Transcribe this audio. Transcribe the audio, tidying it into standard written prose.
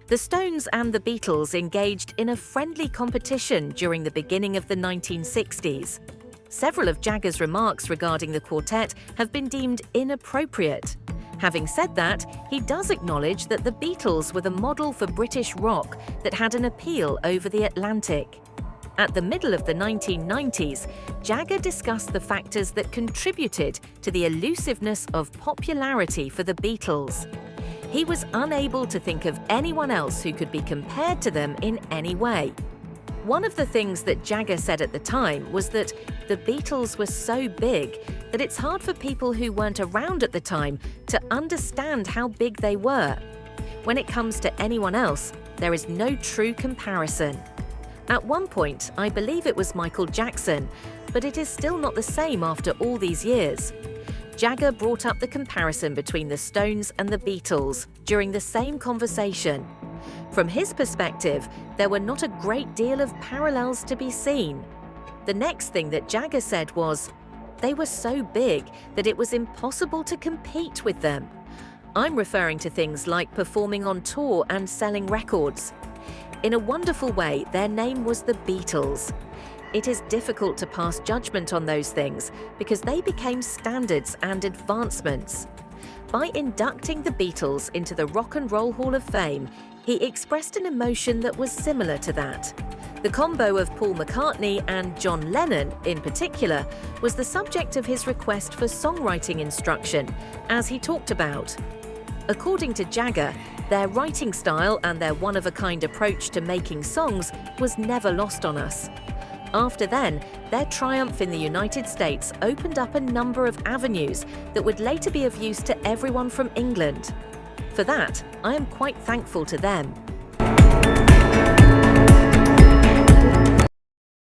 The Stones and The Beatles engaged in a friendly competition during the beginning of the 1960s. Several of Jagger's remarks regarding the quartet have been deemed inappropriate. Having said that, he does acknowledge that the Beatles were the model for British rock that had an appeal over the Atlantic. At the middle of the 1990s, Jagger discussed the factors that contributed to the elusiveness of popularity for the Beatles. He was unable to think of anyone else who could be compared to them in any way. One of the things that Jagger said at the time was that the Beatles were so big that it's hard for people who weren't around at the time to understand how big they were. When it comes to anyone else, there is no true comparison. At one point, I believe it was Michael Jackson, but it is still not the same after all these years. Jagger brought up the comparison between the Stones and the Beatles during the same conversation. From his perspective, there were not a great deal of parallels to be seen. The next thing that Jagger said was, "They were so big that it was impossible to compete with them." I'm referring to things like performing on tour and selling records. In a wonderful way, their name was the Beatles. It is difficult to pass judgment on those things because they became standards and advancements. By inducting the Beatles into the Rock and Roll Hall of Fame, he expressed an emotion that was similar to that. The combo of Paul McCartney and John Lennon, in particular, was the subject of his request for songwriting instruction, as he talked about. According to Jagger, their writing style and their one-of-a-kind approach to making songs was never lost on us. After then, their triumph in the United States opened up a number of avenues that would later be of use to everyone from England. For that, I am quite thankful to them.